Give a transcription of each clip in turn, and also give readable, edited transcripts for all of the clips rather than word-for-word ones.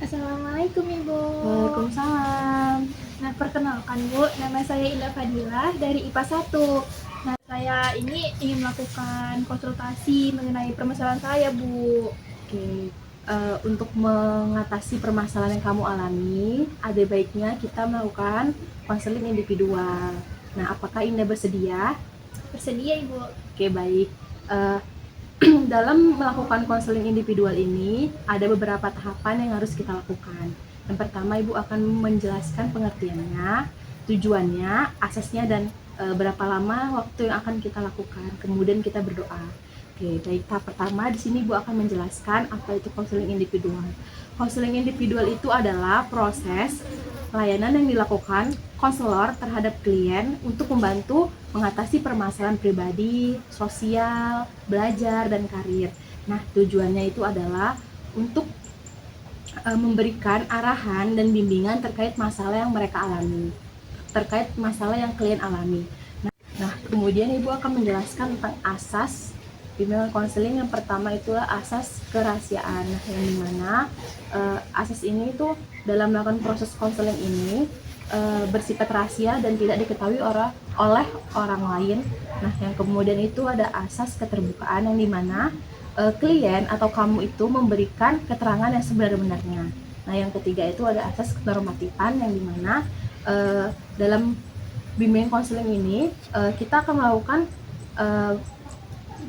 Assalamualaikum Ibu. Waalaikumsalam. Nah, perkenalkan Bu, nama saya Indah Fadilah dari IPA 1. Nah, saya ini ingin melakukan konsultasi mengenai permasalahan saya, Bu. Oke, untuk mengatasi permasalahan yang kamu alami, ada baiknya kita melakukan konseling individual. Nah, apakah Indah bersedia? Bersedia, Ibu? Oke, baik. Eh, dalam melakukan konseling individual ini, ada beberapa tahapan yang harus kita lakukan. Yang pertama, Ibu akan menjelaskan pengertiannya, tujuannya, asasnya, dan berapa lama waktu yang akan kita lakukan. Kemudian kita berdoa. Oke, baik. Tahap pertama di sini Ibu akan menjelaskan apa itu konseling individual. Konseling individual itu adalah proses layanan yang dilakukan konselor terhadap klien untuk membantu mengatasi permasalahan pribadi, sosial, belajar, dan karir. Nah, tujuannya itu adalah untuk memberikan arahan dan bimbingan terkait masalah yang mereka alami, terkait masalah yang klien alami. Nah, kemudian Ibu akan menjelaskan tentang asas bimbingan konseling. Yang pertama itulah asas kerahasiaan, yang dimana asas ini itu dalam melakukan proses konseling ini bersifat rahasia dan tidak diketahui oleh orang lain. Nah, yang kemudian itu ada asas keterbukaan, yang dimana klien atau kamu itu memberikan keterangan yang sebenar-benarnya. Nah, yang ketiga itu ada asas kenormatifan, yang dimana dalam bimbingan konseling ini kita akan melakukan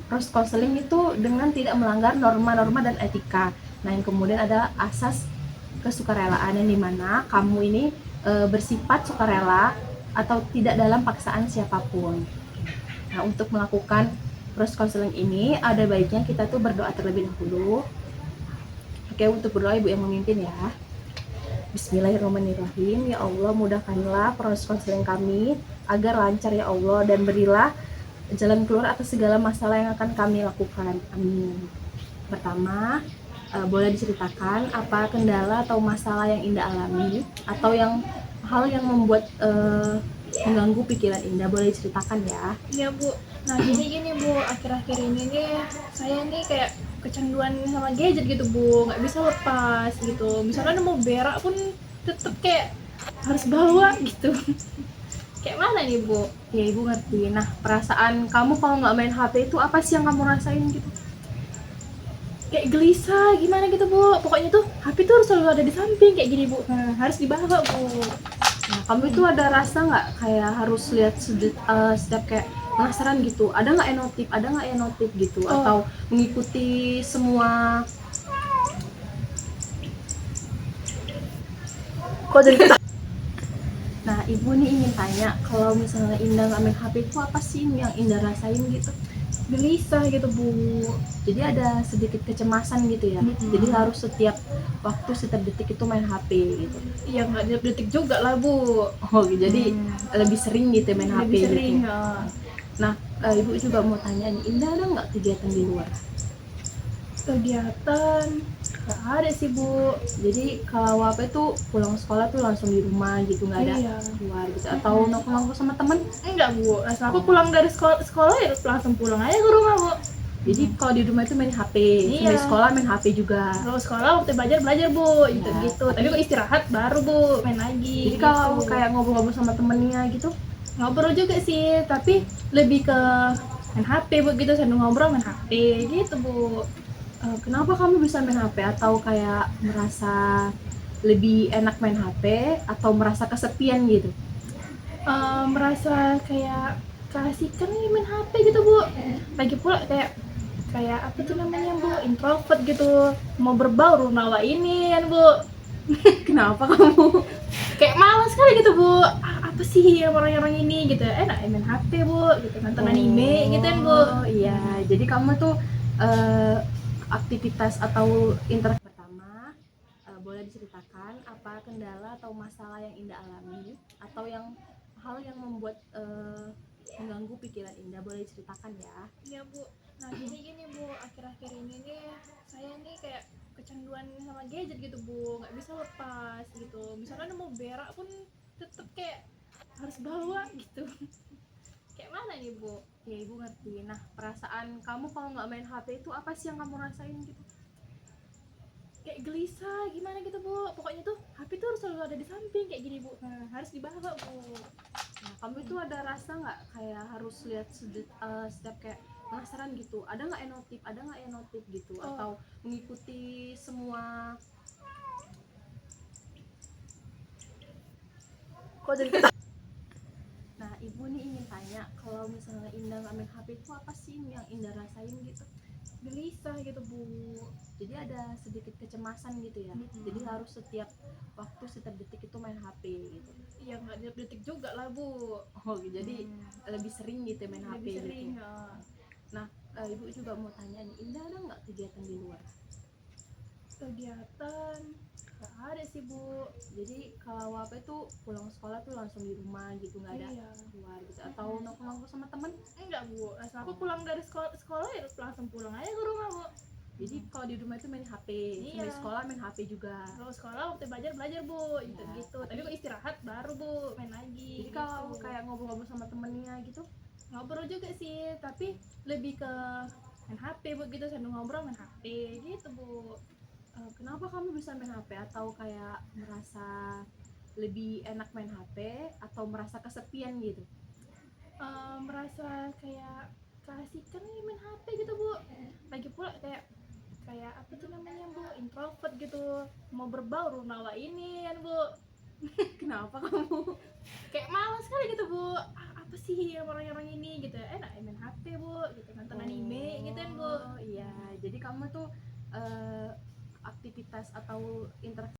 proses konseling itu dengan tidak melanggar norma-norma dan etika. Nah, yang kemudian ada asas kesukarelaan, yang dimana kamu ini bersifat sukarela atau tidak dalam paksaan siapapun. Nah, untuk melakukan proses konseling ini ada baiknya kita tuh berdoa terlebih dahulu. Oke, untuk berdoa Ibu yang memimpin ya. Bismillahirrahmanirrahim. Ya Allah, mudahkanlah proses konseling kami agar lancar ya Allah, dan berilah jalan keluar atas segala masalah yang akan kami lakukan. Amin. Pertama, boleh diceritakan apa kendala atau masalah yang Indah alami atau hal yang membuat mengganggu pikiran Indah, boleh diceritakan ya. Iya, Bu. Nah, gini Bu, akhir-akhir ini nih saya nih kayak kecanduan sama gadget gitu, Bu. Nggak bisa lepas gitu. Misalnya mau berak pun tetep kayak harus bawa gitu. Kayak mana nih, Bu? Ya, Ibu ngerti. Nah, perasaan kamu kalau nggak main HP itu apa sih yang kamu rasain gitu? Kayak gelisah gimana gitu, Bu. Pokoknya tuh HP tuh harus selalu ada di samping kayak gini, Bu. Nah, harus dibawa, Bu. Nah, kamu itu ada rasa nggak kayak harus lihat setiap kayak penasaran gitu? Ada nggak enotif gitu? Oh. Atau mengikuti semua? Kok jadi Nah, Ibu nih ingin tanya, kalau misalnya Indah nggak main HP itu apa sih yang Indah rasain gitu? Gelisah gitu, Bu. Jadi ada sedikit kecemasan gitu ya. Jadi harus setiap waktu, setiap detik itu main HP gitu. Iya, nggak tiap detik juga lah, Bu. Oh, jadi lebih sering gitu main HP Lebih sering, gitu. Nah, Ibu juga mau tanya nih, Indah ada nggak kegiatan di luar? Kegiatan nggak ada sih, Bu. Jadi kalau apa itu pulang sekolah tuh langsung di rumah gitu, nggak ada Iya. keluar gitu, atau nongkrong sama temen? Enggak, Bu. Langsung aku pulang dari sekolah ya langsung pulang aja ke rumah, Bu. Jadi kalau di rumah itu main HP, Iya. sambil sekolah main HP juga. Kalau sekolah waktu belajar, Bu, gitu. Ya, gitu. Tapi kalau istirahat baru, Bu, main lagi. Jadi gitu. kalau kayak ngobrol-ngobrol sama temennya gitu? Ngobrol juga sih, tapi lebih ke main HP, Bu, gitu. Sambil ngobrol main HP gitu, Bu. Kenapa kamu bisa main HP? Atau kayak merasa lebih enak main HP atau merasa kesepian gitu? Merasa kayak keasikan nih main HP gitu, Bu. Lagi pula kayak apa tuh namanya, Bu, introvert gitu, mau berbaur nawa ini kan, Bu. Kenapa kamu? Kayak malas sekali gitu, Bu. Apa sih orang-orang ini gitu, enak main HP, Bu, gitu, nonton anime gitu kan, Bu. Oh iya, jadi kamu tuh aktivitas atau interaksi pertama, boleh diceritakan apa kendala atau masalah yang Indah alami atau hal yang membuat mengganggu pikiran Indah, boleh diceritakan ya. Iya, Bu. Nah, gini Bu, akhir-akhir ini nih saya nih kayak kecanduan sama gadget gitu, Bu. Nggak bisa lepas gitu. Misalnya mau berak pun tetep kayak harus bawa gitu. Kayak mana nih, Bu? Ya, Ibu ngerti. Nah, perasaan kamu kalau nggak main HP itu apa sih yang kamu rasain gitu? kayak gelisah gimana gitu bu, pokoknya tuh HP tuh harus selalu ada di samping kayak gini bu, nah harus dibawa bu. Nah, kamu itu ada rasa nggak kayak harus lihat setiap kayak penasaran gitu, ada nggak notif, ada nggak notif gitu, Oh. atau mengikuti semua. Kok jadi ketawa? Nah, ibu nih ingin tanya, kalau misalnya Indah nggak main HP itu apa sih yang Indah rasain gitu? Gelisah gitu bu. Jadi ada sedikit kecemasan gitu ya. Mm-mm. Jadi harus setiap waktu, setiap detik itu main HP gitu. Ya nggak tiap detik juga lah bu. Oh, jadi lebih sering gitu main HP Lebih sering gitu. ya. Nah, ibu juga mau tanya nih, Indah ada nggak kegiatan di luar? Kegiatan nggak ada sih bu. Jadi kalau apa itu pulang sekolah tuh langsung di rumah gitu, nggak ada Iya. keluar gitu, atau nongkrong sama temen? Enggak bu, langsung aku pulang dari sekolah ya langsung pulang aja ke rumah bu. Jadi kalau di rumah itu main HP, Iya. sambil sekolah main HP juga. Kalau sekolah waktu belajar bu, gitu Ya, gitu. Tapi kok istirahat baru bu main lagi. Jadi kalau gitu. kayak ngobrol-ngobrol sama temennya gitu, Ngobrol juga sih, tapi lebih ke main HP bu gitu, sambil ngobrol main HP gitu bu. kenapa kamu bisa main HP, atau kayak merasa lebih enak main HP atau merasa kesepian gitu? Merasa kayak keasikan nih main HP gitu bu. Lagi pula kayak kayak apa tuh namanya bu, introvert gitu, mau berbaur nawa ini kan bu. Kenapa kamu? Kayak malas sekali gitu bu. Apa sih yang orang-orang ini gitu, enak main HP bu gitu, nonton anime gitu kan bu. Oh iya, jadi kamu tuh aktivitas atau interaksi